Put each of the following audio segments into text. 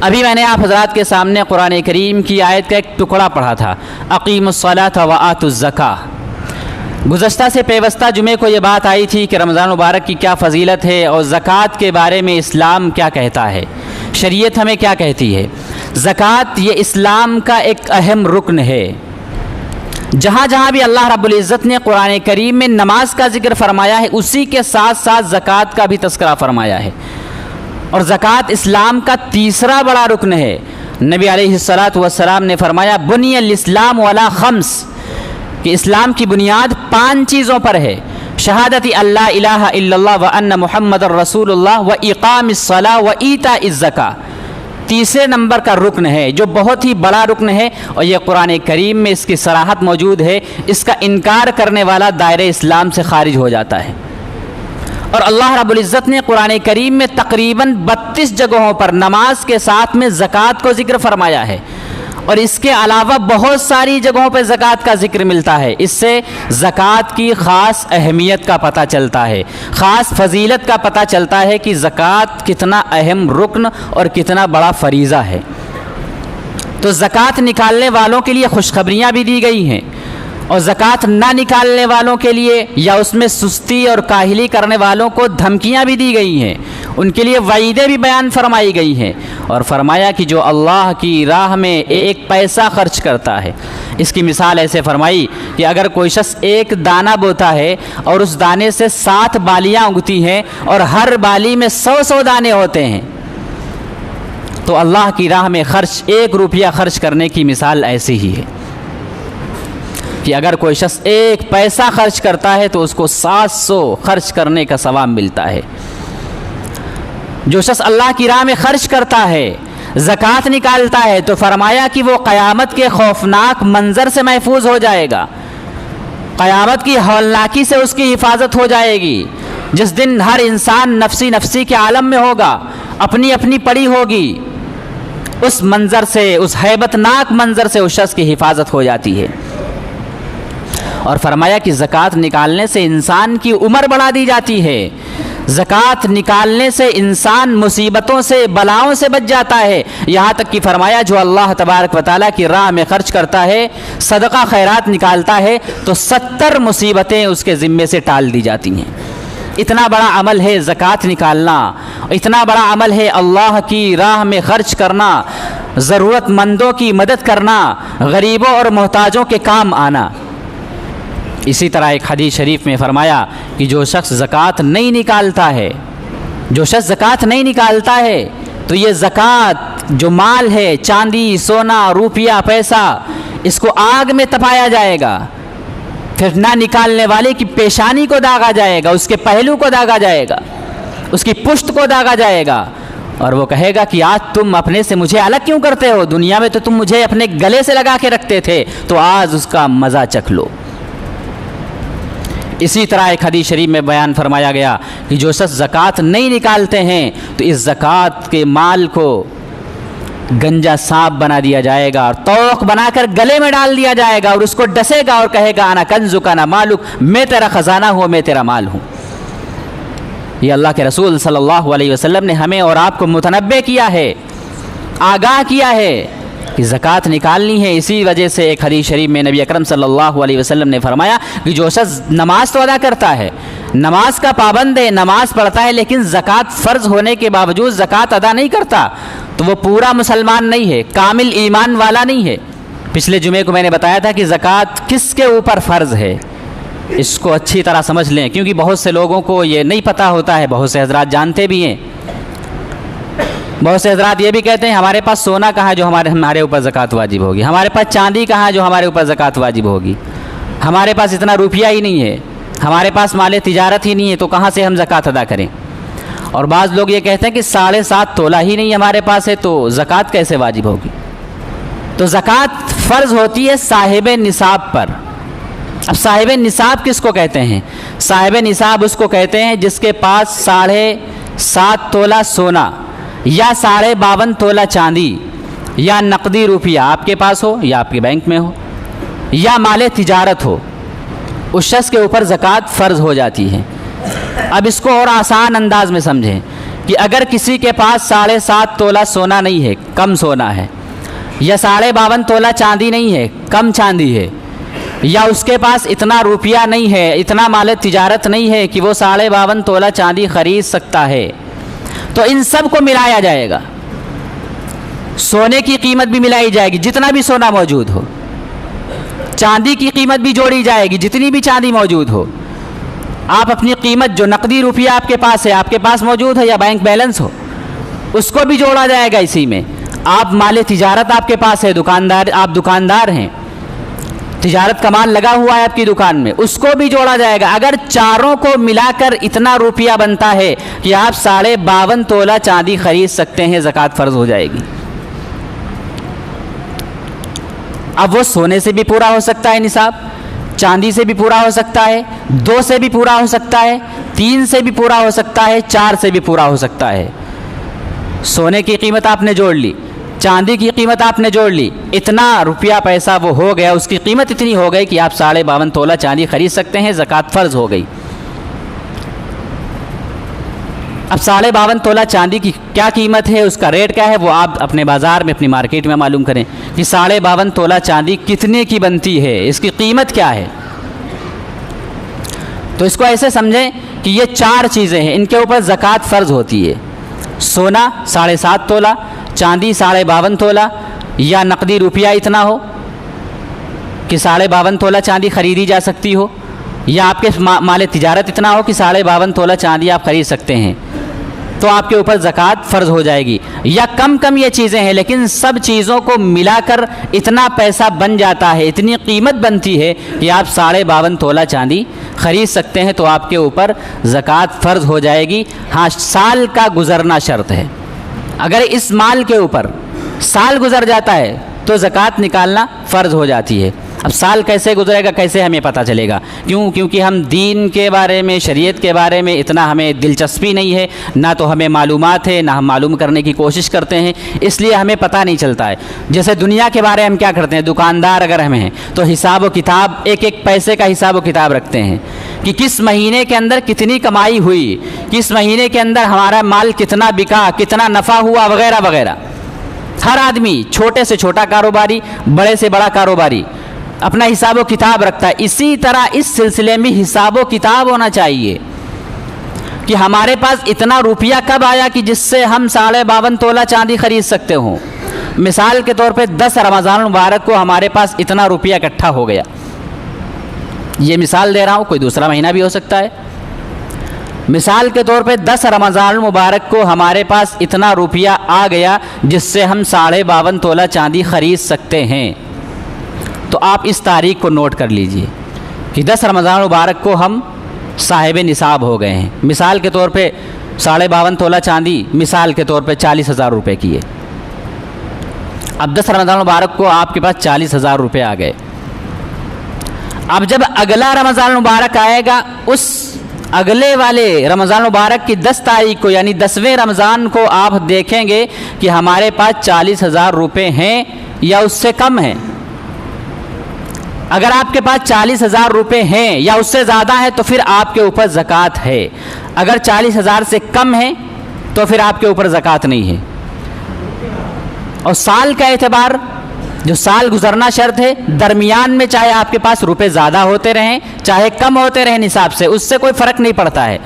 ابھی میں نے آپ حضرات کے سامنے قرآن کریم کی آیت کا ایک ٹکڑا پڑھا تھا، اقیموا الصلاۃ وآتوا الزکاۃ۔ گزشتہ سے پیوستہ جمعے کو یہ بات آئی تھی کہ رمضان مبارک کی کیا فضیلت ہے اور زکوٰۃ کے بارے میں اسلام کیا کہتا ہے، شریعت ہمیں کیا کہتی ہے۔ زکوٰۃ یہ اسلام کا ایک اہم رکن ہے۔ جہاں جہاں بھی اللہ رب العزت نے قرآن کریم میں نماز کا ذکر فرمایا ہے، اسی کے ساتھ ساتھ زکوٰۃ کا بھی تذکرہ فرمایا ہے، اور زکوٰۃ اسلام کا تیسرا بڑا رکن ہے۔ نبی علیہ الصلاۃ والسلام نے فرمایا بنی الاسلام علی خمس، کہ اسلام کی بنیاد 5 چیزوں پر ہے، شہادت اللہ الہ الا اللہ وان محمد الرسول اللہ و اقام الصلاۃ و ایتاء الزکاۃ، تیسرے نمبر کا رکن ہے جو بہت ہی بڑا رکن ہے، اور یہ قرآن کریم میں اس کی صراحت موجود ہے۔ اس کا انکار کرنے والا دائرہ اسلام سے خارج ہو جاتا ہے۔ اور اللہ رب العزت نے قرآن کریم میں تقریباً 32 جگہوں پر نماز کے ساتھ میں زکوٰۃ کو ذکر فرمایا ہے، اور اس کے علاوہ بہت ساری جگہوں پہ زکوٰۃ کا ذکر ملتا ہے۔ اس سے زکوٰۃ کی خاص اہمیت کا پتہ چلتا ہے، خاص فضیلت کا پتہ چلتا ہے کہ زکوٰۃ کتنا اہم رکن اور کتنا بڑا فریضہ ہے۔ تو زکوٰۃ نکالنے والوں کے لیے خوشخبریاں بھی دی گئی ہیں، اور زکوٰۃ نہ نکالنے والوں کے لیے یا اس میں سستی اور کاہلی کرنے والوں کو دھمکیاں بھی دی گئی ہیں، ان کے لیے وعیدیں بھی بیان فرمائی گئی ہیں، اور فرمایا کہ جو اللہ کی راہ میں ایک پیسہ خرچ کرتا ہے، اس کی مثال ایسے فرمائی کہ اگر کوئی شخص ایک دانہ بوتا ہے اور اس دانے سے 7 بالیاں اگتی ہیں اور ہر بالی میں 100 دانے ہوتے ہیں، تو اللہ کی راہ میں خرچ 1 روپیہ خرچ کرنے کی مثال ایسی ہی ہے کہ اگر کوئی شخص 1 پیسہ خرچ کرتا ہے تو اس کو 700 خرچ کرنے کا ثواب ملتا ہے۔ جو شخص اللہ کی راہ میں خرچ کرتا ہے، زکوٰۃ نکالتا ہے، تو فرمایا کہ وہ قیامت کے خوفناک منظر سے محفوظ ہو جائے گا، قیامت کی ہولناکی سے اس کی حفاظت ہو جائے گی، جس دن ہر انسان نفسی نفسی کے عالم میں ہوگا، اپنی اپنی پڑی ہوگی، اس منظر سے، اس ہیبت ناک منظر سے اس شخص کی حفاظت ہو جاتی ہے۔ اور فرمایا کہ زکوٰۃ نکالنے سے انسان کی عمر بڑھا دی جاتی ہے، زکوٰۃ نکالنے سے انسان مصیبتوں سے، بلاؤں سے بچ جاتا ہے، یہاں تک کہ فرمایا جو اللہ تبارک و تعالیٰ کی راہ میں خرچ کرتا ہے، صدقہ خیرات نکالتا ہے، تو 70 مصیبتیں اس کے ذمے سے ٹال دی جاتی ہیں۔ اتنا بڑا عمل ہے زکوٰۃ نکالنا، اتنا بڑا عمل ہے اللہ کی راہ میں خرچ کرنا، ضرورت مندوں کی مدد کرنا، غریبوں اور محتاجوں کے کام آنا۔ اسی طرح ایک حدیث شریف میں فرمایا کہ جو شخص زکوٰۃ نہیں نکالتا ہے، جو شخص زکوٰۃ نہیں نکالتا ہے، تو یہ زکوٰۃ جو مال ہے، چاندی، سونا، روپیہ، پیسہ، اس کو آگ میں تپایا جائے گا، پھر نہ نکالنے والے کی پیشانی کو داغا جائے گا، اس کے پہلو کو داغا جائے گا، اس کی پشت کو داغا جائے گا، اور وہ کہے گا کہ آج تم اپنے سے مجھے الگ کیوں کرتے ہو، دنیا میں تو تم مجھے اپنے گلے سے لگا کے رکھتے تھے، تو آج اس کا مزہ چکھ لو۔ اسی طرح ایک حدیث شریف میں بیان فرمایا گیا کہ جو شخص زکوٰۃ نہیں نکالتے ہیں تو اس زکوٰۃ کے مال کو گنجا سانپ بنا دیا جائے گا، اور توق بنا کر گلے میں ڈال دیا جائے گا، اور اس کو ڈسے گا اور کہے گا انا کنزک انا مالک، میں تیرا خزانہ ہوں، میں تیرا مال ہوں۔ یہ اللہ کے رسول صلی اللہ علیہ وسلم نے ہمیں اور آپ کو متنبہ کیا ہے، آگاہ کیا ہے کہ زکوٰۃ نکالنی ہے۔ اسی وجہ سے ایک حدیث شریف میں نبی اکرم صلی اللہ علیہ وسلم نے فرمایا کہ جو شخص نماز تو ادا کرتا ہے، نماز کا پابند ہے، نماز پڑھتا ہے، لیکن زکوٰۃ فرض ہونے کے باوجود زکوٰۃ ادا نہیں کرتا، تو وہ پورا مسلمان نہیں ہے، کامل ایمان والا نہیں ہے۔ پچھلے جمعے کو میں نے بتایا تھا کہ زکوٰۃ کس کے اوپر فرض ہے، اس کو اچھی طرح سمجھ لیں، کیونکہ بہت سے لوگوں کو یہ نہیں پتہ ہوتا ہے، بہت سے حضرات جانتے بھی ہیں، بہت سے حضرات یہ بھی کہتے ہیں ہمارے پاس سونا کہاں جو ہمارے اوپر زکوٰۃ واجب ہوگی، ہمارے پاس چاندی کہاں جو ہمارے اوپر زکوٰۃ واجب ہوگی، ہمارے پاس اتنا روپیہ ہی نہیں ہے، ہمارے پاس مال تجارت ہی نہیں ہے، تو کہاں سے ہم زکوٰۃ ادا کریں۔ اور بعض لوگ یہ کہتے ہیں کہ 7.5 تولہ ہی نہیں ہمارے پاس ہے، تو زکوٰۃ کیسے واجب ہوگی۔ تو زکوٰۃ فرض ہوتی ہے صاحب نصاب پر۔ اب صاحب نصاب کس کو کہتے ہیں؟ صاحب نصاب اس کو کہتے ہیں جس کے پاس 7.5 تولہ سونا یا 52.5 تولہ چاندی یا نقدی روپیہ آپ کے پاس ہو یا آپ کے بینک میں ہو یا مال تجارت ہو، اس شخص کے اوپر زکوٰۃ فرض ہو جاتی ہے۔ اب اس کو اور آسان انداز میں سمجھیں کہ اگر کسی کے پاس 7.5 تولہ سونا نہیں ہے، کم سونا ہے، یا 52.5 تولہ چاندی نہیں ہے، کم چاندی ہے، یا اس کے پاس اتنا روپیہ نہیں ہے، اتنا مال تجارت نہیں ہے کہ وہ 52.5 تولہ چاندی خرید سکتا ہے، تو ان سب کو ملایا جائے گا، سونے کی قیمت بھی ملائی جائے گی جتنا بھی سونا موجود ہو، چاندی کی قیمت بھی جوڑی جائے گی جتنی بھی چاندی موجود ہو، آپ اپنی قیمت جو نقدی روپیہ آپ کے پاس ہے، آپ کے پاس موجود ہے یا بینک بیلنس ہو، اس کو بھی جوڑا جائے گا اسی میں۔ آپ مال تجارت آپ کے پاس ہے، آپ دکاندار ہیں، تجارت کا مال لگا ہوا ہے آپ کی دکان میں، اس کو بھی جوڑا جائے گا۔ اگر چاروں کو ملا کر اتنا روپیہ بنتا ہے کہ آپ 52.5 تولہ چاندی خرید سکتے ہیں، زکوٰۃ فرض ہو جائے گی۔ اب وہ سونے سے بھی پورا ہو سکتا ہے نصاب، چاندی سے بھی پورا ہو سکتا ہے، 2 سے بھی پورا ہو سکتا ہے، 3 سے بھی پورا ہو سکتا ہے، 4 سے بھی پورا ہو سکتا ہے۔ سونے کی قیمت آپ نے جوڑ لی، چاندی کی قیمت آپ نے جوڑ لی، اتنا روپیہ پیسہ وہ ہو گیا، اس کی قیمت اتنی ہو گئی کہ آپ 52.5 تولہ چاندی خرید سکتے ہیں، زکوٰۃ فرض ہو گئی۔ اب 52.5 تولہ چاندی کی کیا قیمت ہے، اس کا ریٹ کیا ہے، وہ آپ اپنے بازار میں اپنی مارکیٹ میں معلوم کریں کہ 52.5 تولہ چاندی کتنے کی بنتی ہے، اس کی قیمت کیا ہے۔ تو اس کو ایسے سمجھیں کہ یہ 4 چیزیں ہیں، ان کے اوپر زکوٰۃ فرض ہوتی ہے۔ سونا 7.5 تولہ، چاندی 52.5 تولہ، یا نقدی روپیہ اتنا ہو کہ 52.5 تولہ چاندی خریدی جا سکتی ہو، یا آپ کے مال تجارت اتنا ہو کہ 52.5 تولہ چاندی آپ خرید سکتے ہیں، تو آپ کے اوپر زکوٰۃ فرض ہو جائے گی۔ یا کم یہ چیزیں ہیں لیکن سب چیزوں کو ملا کر اتنا پیسہ بن جاتا ہے، اتنی قیمت بنتی ہے کہ آپ 52.5 تولہ چاندی خرید سکتے ہیں، تو آپ کے اوپر زکوٰۃ فرض ہو جائے گی۔ ہاں، سال کا گزرنا شرط ہے، اگر اس مال کے اوپر سال گزر جاتا ہے تو زکوٰۃ نکالنا فرض ہو جاتی ہے۔ اب سال کیسے گزرے گا، کیسے ہمیں پتہ چلے گا؟ کیونکہ ہم دین کے بارے میں، شریعت کے بارے میں اتنا ہمیں دلچسپی نہیں ہے، نہ تو ہمیں معلومات ہے، نہ ہم معلوم کرنے کی کوشش کرتے ہیں، اس لیے ہمیں پتہ نہیں چلتا ہے۔ جیسے دنیا کے بارے میں ہم کیا کرتے ہیں، دکاندار اگر ہمیں ہیں تو حساب و کتاب، ایک پیسے کا حساب و کتاب رکھتے ہیں کہ کس مہینے کے اندر کتنی کمائی ہوئی، کس مہینے کے اندر ہمارا مال کتنا بکا، کتنا نفع ہوا، وغیرہ وغیرہ۔ ہر آدمی، چھوٹے سے چھوٹا کاروباری، بڑے سے بڑا کاروباری، اپنا حساب و کتاب رکھتا ہے۔ اسی طرح اس سلسلے میں حساب و کتاب ہونا چاہیے کہ ہمارے پاس اتنا روپیہ کب آیا کہ جس سے ہم 52.5 تولہ چاندی خرید سکتے ہوں۔ مثال کے طور پہ 10 رمضان المبارک کو ہمارے پاس اتنا روپیہ اکٹھا ہو گیا، یہ مثال دے رہا ہوں، کوئی دوسرا مہینہ بھی ہو سکتا ہے۔ مثال کے طور پہ 10 رمضان المبارک کو ہمارے پاس اتنا روپیہ آ گیا جس سے ہم 52.5 تولہ چاندی خرید سکتے ہیں، تو آپ اس تاریخ کو نوٹ کر لیجئے کہ 10 رمضان المبارک کو ہم صاحب نصاب ہو گئے ہیں۔ مثال کے طور پہ 52.5 تولہ چاندی مثال کے طور پہ 40,000 روپے کی ہے۔ اب 10 رمضان المبارک کو آپ کے پاس 40,000 روپے آ گئے۔ اب جب اگلا رمضان المبارک آئے گا، اس اگلے والے رمضان المبارک کی 10 تاریخ کو یعنی 10ویں رمضان کو آپ دیکھیں گے کہ ہمارے پاس 40,000 روپے ہیں یا اس سے کم ہیں۔ اگر آپ کے پاس 40,000 روپے ہیں یا اس سے زیادہ ہے تو پھر آپ کے اوپر زکوٰۃ ہے، اگر 40,000 سے کم ہے تو پھر آپ کے اوپر زکوٰۃ نہیں ہے۔ اور سال کا اعتبار، جو سال گزرنا شرط ہے، درمیان میں چاہے آپ کے پاس روپے زیادہ ہوتے رہیں چاہے کم ہوتے رہیں نصاب سے، اس سے کوئی فرق نہیں پڑتا ہے،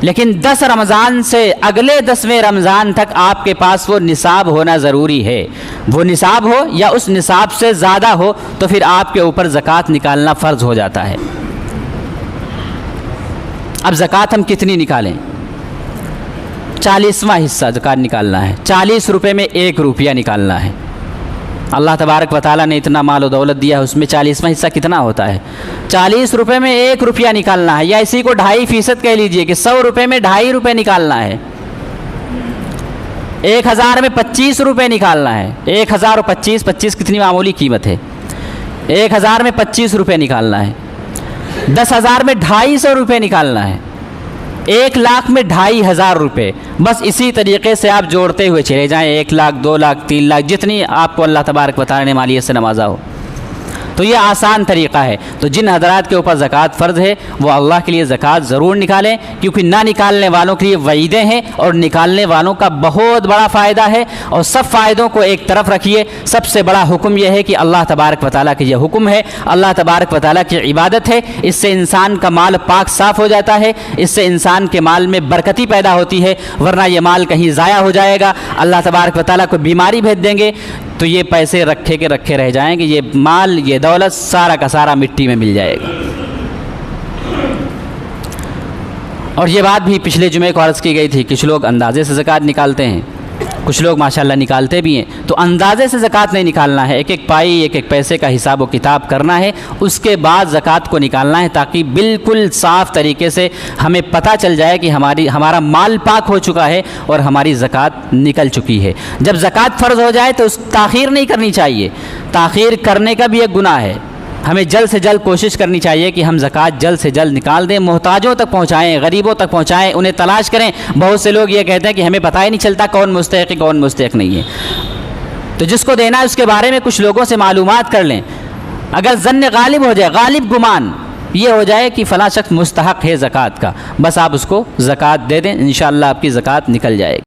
لیکن 10 رمضان سے اگلے 10ویں رمضان تک آپ کے پاس وہ نصاب ہونا ضروری ہے۔ وہ نصاب ہو یا اس نصاب سے زیادہ ہو تو پھر آپ کے اوپر زکوٰۃ نکالنا فرض ہو جاتا ہے۔ اب زکوٰۃ ہم کتنی نکالیں؟ 40واں حصہ زکوٰۃ نکالنا ہے، 40 روپے میں 1 روپیہ نکالنا ہے۔ اللہ تبارک و تعالیٰ نے اتنا مال و دولت دیا ہے، اس میں 40واں حصہ کتنا ہوتا ہے؟ 40 روپے میں 1 روپیہ نکالنا ہے، یا اسی کو 2.5% کہہ لیجئے کہ 100 روپے میں 2.5 روپے نکالنا ہے۔ 1000 میں 25 روپے نکالنا ہے۔ 1000 اور 25 کتنی معمولی قیمت ہے؟ 1000 میں 25 روپے نکالنا ہے۔ 10,000 میں 250 روپے نکالنا ہے۔ 1 لاکھ میں 2,500 روپے۔ بس اسی طریقے سے آپ جوڑتے ہوئے چلے جائیں، 1 لاکھ 2 لاکھ 3 لاکھ، جتنی آپ کو اللہ تبارک و تعالیٰ نے مالیت سے نوازا ہو۔ تو یہ آسان طریقہ ہے۔ تو جن حضرات کے اوپر زکوٰۃ فرض ہے وہ اللہ کے لیے زکوٰۃ ضرور نکالیں، کیونکہ نہ نکالنے والوں کے لیے وعیدیں ہیں اور نکالنے والوں کا بہت بڑا فائدہ ہے۔ اور سب فائدوں کو ایک طرف رکھیے، سب سے بڑا حکم یہ ہے کہ اللہ تبارک و تعالیٰ کا یہ حکم ہے، اللہ تبارک و تعالیٰ کی عبادت ہے، اس سے انسان کا مال پاک صاف ہو جاتا ہے، اس سے انسان کے مال میں برکتی پیدا ہوتی ہے، ورنہ یہ مال کہیں ضائع ہو جائے گا، اللہ تبارک و تعالیٰ کو بیماری بھیج دیں گے تو یہ پیسے رکھے کے رکھے رہ جائیں گے، یہ مال یہ دولت سارا کا سارا مٹی میں مل جائے گا۔ اور یہ بات بھی پچھلے جمعے کو عرض کی گئی تھی، کچھ لوگ اندازے سے زکوٰۃ نکالتے ہیں، کچھ لوگ ماشاءاللہ نکالتے بھی ہیں، تو اندازے سے زکوٰۃ نہیں نکالنا ہے، ایک ایک پائی ایک ایک پیسے کا حساب و کتاب کرنا ہے، اس کے بعد زکوٰۃ کو نکالنا ہے، تاکہ بالکل صاف طریقے سے ہمیں پتہ چل جائے کہ ہمارا مال پاک ہو چکا ہے اور ہماری زکوٰۃ نکل چکی ہے۔ جب زکوٰۃ فرض ہو جائے تو اس تاخیر نہیں کرنی چاہیے، تاخیر کرنے کا بھی ایک گناہ ہے، ہمیں جلد سے جلد کوشش کرنی چاہیے کہ ہم زکوٰۃ جلد سے جلد نکال دیں، محتاجوں تک پہنچائیں، غریبوں تک پہنچائیں، انہیں تلاش کریں۔ بہت سے لوگ یہ کہتے ہیں کہ ہمیں پتہ ہی نہیں چلتا کون مستحق ہے کون مستحق نہیں ہے، تو جس کو دینا ہے اس کے بارے میں کچھ لوگوں سے معلومات کر لیں، اگر ظن غالب ہو جائے، غالب گمان یہ ہو جائے کہ فلاں شخص مستحق ہے زکوٰۃ کا، بس آپ اس کو زکوٰۃ دے دیں، انشاءاللہ آپ کی زکوٰۃ نکل جائے گی۔